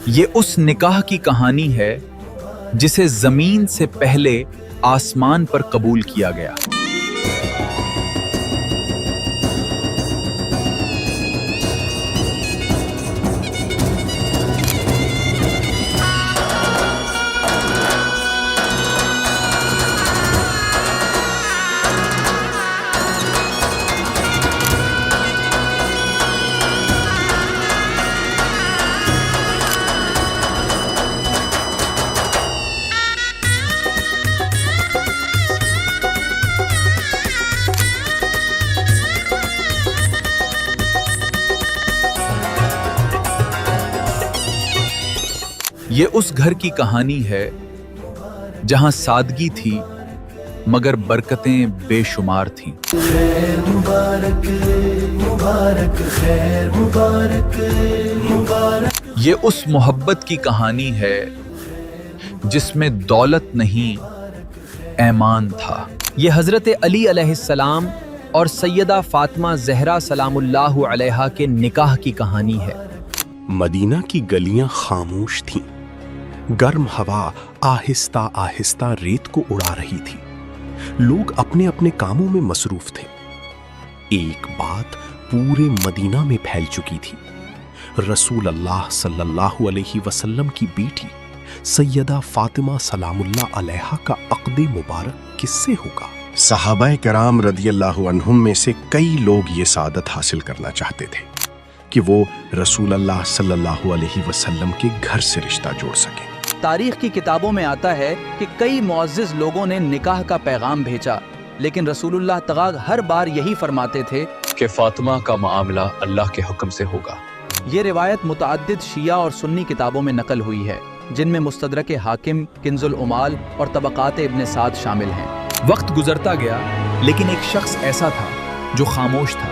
یہ اس نکاح کی کہانی ہے جسے زمین سے پہلے آسمان پر قبول کیا گیا۔ یہ اس گھر کی کہانی ہے جہاں سادگی تھی مگر برکتیں بے شمار تھیں۔ خیر مبارک مبارک خیر مبارک مبارک۔ یہ اس محبت کی کہانی ہے جس میں دولت نہیں ایمان تھا۔ یہ حضرت علی علیہ السلام اور سیدہ فاطمہ زہرا سلام اللہ علیہا کے نکاح کی کہانی ہے۔ مدینہ کی گلیاں خاموش تھیں، گرم ہوا آہستہ آہستہ ریت کو اڑا رہی تھی، لوگ اپنے اپنے کاموں میں مصروف تھے۔ ایک بات پورے مدینہ میں پھیل چکی تھی، رسول اللہ صلی اللہ علیہ وسلم کی بیٹی سیدہ فاطمہ سلام اللہ علیہا کا عقد مبارک کس سے ہوگا؟ صحابہ کرام رضی اللہ عنہم میں سے کئی لوگ یہ سعادت حاصل کرنا چاہتے تھے کہ وہ رسول اللہ صلی اللہ علیہ وسلم کے گھر سے رشتہ جوڑ سکیں۔ تاریخ کی کتابوں میں آتا ہے کہ کئی معزز لوگوں نے نکاح کا پیغام بھیجا، لیکن رسول اللہ تغاغ ہر بار یہی فرماتے تھے کہ فاطمہ کا معاملہ اللہ کے حکم سے ہوگا۔ یہ روایت متعدد شیعہ اور سنی کتابوں میں نقل ہوئی ہے، جن میں مستدرک حاکم، کنز العمال اور طبقات ابن سعد شامل ہیں۔ وقت گزرتا گیا لیکن ایک شخص ایسا تھا جو خاموش تھا۔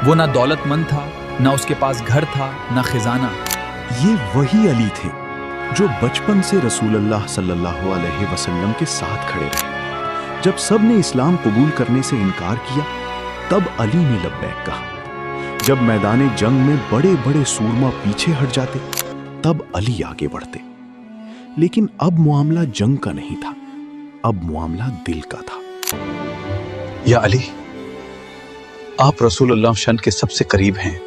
وہ نہ دولت مند تھا، نہ اس کے پاس گھر تھا، نہ خزانہ۔ یہ وہی علی تھے جو بچپن سے رسول اللہ صلی اللہ علیہ وسلم کے ساتھ کھڑے رہے۔ جب سب نے اسلام قبول کرنے سے انکار کیا، تب علی نے لبیک کہا۔ جب میدان جنگ میں بڑے بڑے سورما پیچھے ہٹ جاتے، تب علی آگے بڑھتے۔ لیکن اب معاملہ جنگ کا نہیں تھا، اب معاملہ دل کا تھا۔ یا علی، آپ رسول اللہ شان کے سب سے قریب ہیں،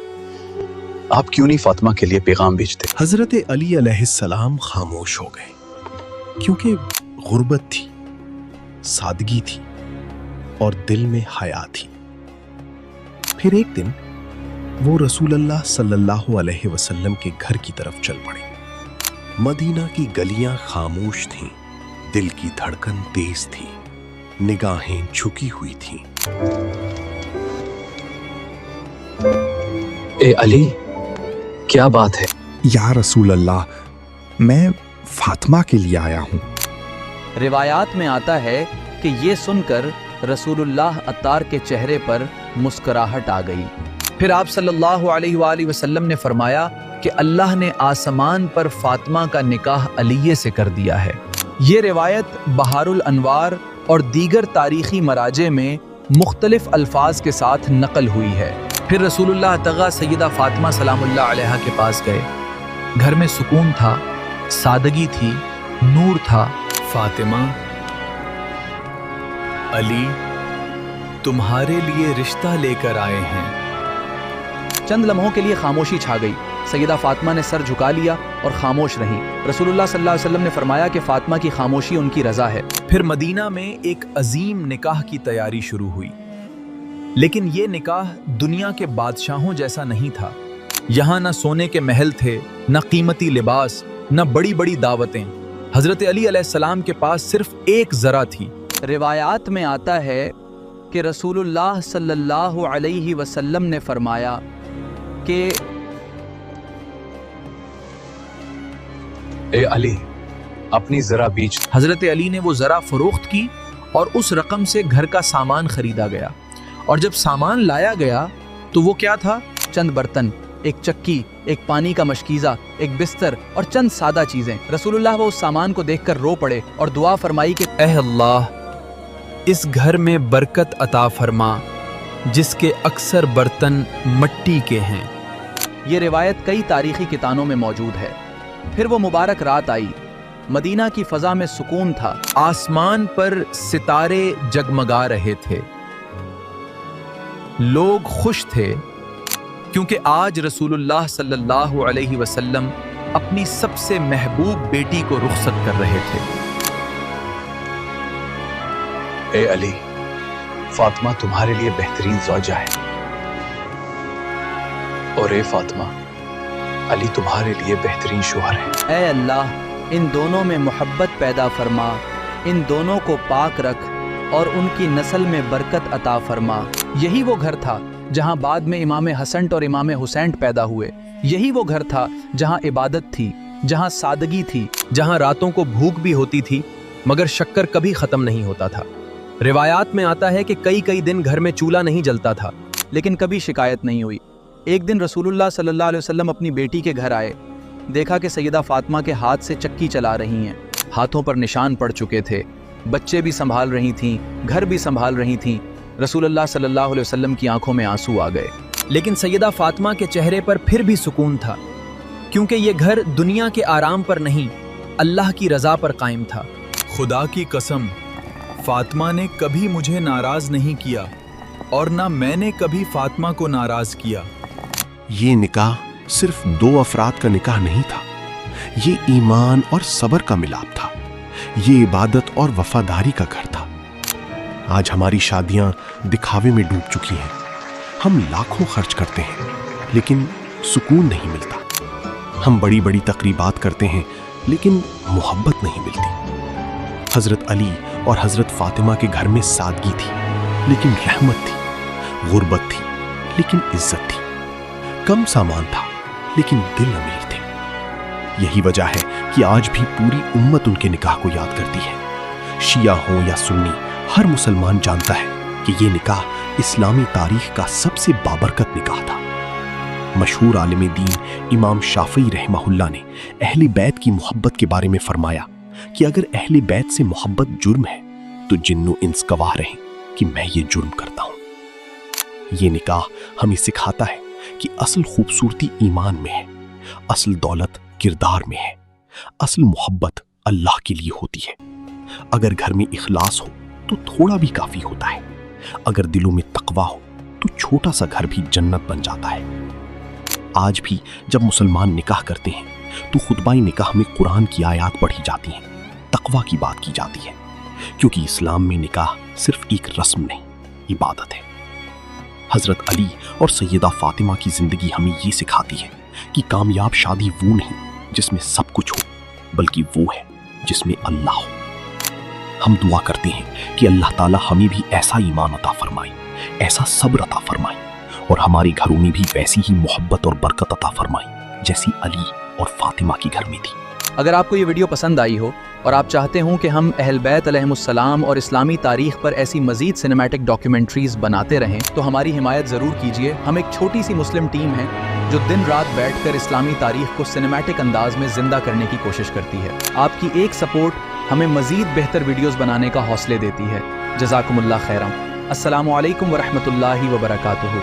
آپ کیوں نہیں فاطمہ کے لیے پیغام بھیجتے؟ حضرت علی علیہ السلام خاموش ہو گئے، کیونکہ غربت تھی، سادگی تھی اور دل میں حیا تھی۔ پھر ایک دن وہ رسول اللہ صلی اللہ علیہ وسلم کے گھر کی طرف چل پڑے۔ مدینہ کی گلیاں خاموش تھیں، دل کی دھڑکن تیز تھی، نگاہیں جھکی ہوئی تھیں۔ اے علی، کیا بات ہے؟ یا رسول اللہ، میں فاطمہ کے لیے آیا ہوں۔ روایات میں آتا ہے کہ یہ سن کر رسول اللہ عطار کے چہرے پر مسکراہٹ آ گئی۔ پھر آپ صلی اللہ علیہ وآلہ وسلم نے فرمایا کہ اللہ نے آسمان پر فاطمہ کا نکاح علیہ سے کر دیا ہے۔ یہ روایت بہار الانوار اور دیگر تاریخی مراجع میں مختلف الفاظ کے ساتھ نقل ہوئی ہے۔ پھر رسول اللہ تغا سیدہ فاطمہ سلام اللہ علیہا کے پاس گئے۔ گھر میں سکون تھا، سادگی تھی، نور تھا۔ فاطمہ، علی تمہارے لیے رشتہ لے کر آئے ہیں۔ چند لمحوں کے لیے خاموشی چھا گئی۔ سیدہ فاطمہ نے سر جھکا لیا اور خاموش رہی۔ رسول اللہ صلی اللہ علیہ وسلم نے فرمایا کہ فاطمہ کی خاموشی ان کی رضا ہے۔ پھر مدینہ میں ایک عظیم نکاح کی تیاری شروع ہوئی، لیکن یہ نکاح دنیا کے بادشاہوں جیسا نہیں تھا۔ یہاں نہ سونے کے محل تھے، نہ قیمتی لباس، نہ بڑی بڑی دعوتیں۔ حضرت علی علیہ السلام کے پاس صرف ایک ذرا تھی۔ روایات میں آتا ہے کہ رسول اللہ صلی اللہ علیہ وسلم نے فرمایا کہ اے علی، اپنی ذرا بیچ۔ حضرت علی نے وہ ذرا فروخت کی اور اس رقم سے گھر کا سامان خریدا گیا۔ اور جب سامان لایا گیا تو وہ کیا تھا؟ چند برتن، ایک چکی، ایک پانی کا مشکیزہ، ایک بستر اور چند سادہ چیزیں۔ رسول اللہ وہ اس سامان کو دیکھ کر رو پڑے اور دعا فرمائی کہ اے اللہ، اس گھر میں برکت عطا فرما جس کے اکثر برتن مٹی کے ہیں۔ یہ روایت کئی تاریخی کتابوں میں موجود ہے۔ پھر وہ مبارک رات آئی، مدینہ کی فضا میں سکون تھا، آسمان پر ستارے جگمگا رہے تھے، لوگ خوش تھے کیونکہ آج رسول اللہ صلی اللہ علیہ وسلم اپنی سب سے محبوب بیٹی کو رخصت کر رہے تھے۔ اے علی، فاطمہ تمہارے لیے بہترین زوجہ ہے، اور اے فاطمہ، علی تمہارے لیے بہترین شوہر ہے۔ اے اللہ، ان دونوں میں محبت پیدا فرما، ان دونوں کو پاک رکھ اور ان کی نسل میں برکت عطا فرما۔ یہی وہ گھر تھا جہاں بعد میں امام حسن اور امام حسین پیدا ہوئے، یہی وہ گھر تھا جہاں عبادت تھی، جہاں سادگی تھی، جہاں راتوں کو بھوک بھی ہوتی تھی مگر شکر کبھی ختم نہیں ہوتا تھا۔ روایات میں آتا ہے کہ کئی دن گھر میں چولہا نہیں جلتا تھا، لیکن کبھی شکایت نہیں ہوئی۔ ایک دن رسول اللہ صلی اللہ علیہ وسلم اپنی بیٹی کے گھر آئے، دیکھا کہ سیدہ فاطمہ کے ہاتھ سے چکی چلا رہی ہیں، ہاتھوں پر نشان پڑ چکے تھے، بچے بھی سنبھال رہی تھیں، گھر بھی سنبھال رہی تھیں۔ رسول اللہ صلی اللہ علیہ وسلم کی آنکھوں میں آنسو آ گئے، لیکن سیدہ فاطمہ کے چہرے پر پھر بھی سکون تھا، کیونکہ یہ گھر دنیا کے آرام پر نہیں، اللہ کی رضا پر قائم تھا۔ خدا کی قسم، فاطمہ نے کبھی مجھے ناراض نہیں کیا اور نہ میں نے کبھی فاطمہ کو ناراض کیا۔ یہ نکاح صرف دو افراد کا نکاح نہیں تھا، یہ ایمان اور صبر کا ملاپ تھا، یہ عبادت اور وفاداری کا گھر تھا۔ آج ہماری شادیاں دکھاوے میں ڈوب چکی ہیں، ہم لاکھوں خرچ کرتے ہیں لیکن سکون نہیں ملتا، ہم بڑی بڑی تقریبات کرتے ہیں لیکن محبت نہیں ملتی۔ حضرت علی اور حضرت فاطمہ کے گھر میں سادگی تھی لیکن رحمت تھی، غربت تھی لیکن عزت تھی، کم سامان تھا لیکن دل امیر تھے۔ یہی وجہ ہے کہ آج بھی پوری امت ان کے نکاح کو یاد کرتی ہے، شیعہ ہوں یا سنی، ہر مسلمان جانتا ہے کہ یہ نکاح اسلامی تاریخ کا سب سے بابرکت نکاح تھا۔ مشہور عالم دین امام شافعی رحمہ اللہ نے اہل بیت کی محبت کے بارے میں فرمایا کہ اگر اہل بیت سے محبت جرم ہے تو جن و انس گواہ رہیں کہ میں یہ جرم کرتا ہوں۔ یہ نکاح ہمیں سکھاتا ہے کہ اصل خوبصورتی ایمان میں ہے، اصل دولت کردار میں ہے، اصل محبت اللہ کے لیے ہوتی ہے۔ اگر گھر میں اخلاص ہو تو تھوڑا بھی کافی ہوتا ہے، اگر دلوں میں تقویٰ ہو تو چھوٹا سا گھر بھی جنت بن جاتا ہے۔ آج بھی جب مسلمان نکاح کرتے ہیں تو خطبہ نکاح میں قرآن کی آیات پڑھی جاتی ہیں، تقویٰ کی بات کی جاتی ہے، کیونکہ اسلام میں نکاح صرف ایک رسم نہیں، عبادت ہے۔ حضرت علی اور سیدہ فاطمہ کی زندگی ہمیں یہ سکھاتی ہے کہ کامیاب شادی وہ نہیں جس میں سب کچھ ہو، بلکہ وہ ہے جس میں اللہ ہو۔ ہم دعا کرتے ہیں کہ اللہ تعالیٰ ہمیں بھی ایسا ایمان عطا فرمائے، ایسا صبر عطا فرمائے، اور ہمارے گھروں میں بھی ویسی ہی محبت اور برکت عطا فرمائے جیسی علی اور فاطمہ کی گھر میں تھی۔ اگر آپ کو یہ ویڈیو پسند آئی ہو اور آپ چاہتے ہوں کہ ہم اہل بیت علیہم السلام اور اسلامی تاریخ پر ایسی مزید سنیمیٹک ڈاکیومنٹریز بناتے رہیں تو ہماری حمایت ضرور کیجیے۔ ہم ایک چھوٹی سی مسلم ٹیم ہے جو دن رات بیٹھ کر اسلامی تاریخ کو سنیمیٹک انداز میں زندہ کرنے کی کوشش کرتی ہے۔ آپ کی ایک سپورٹ ہمیں مزید بہتر ویڈیوز بنانے کا حوصلے دیتی ہے۔ جزاکم اللہ خیرا۔ السلام علیکم ورحمۃ اللہ وبرکاتہ۔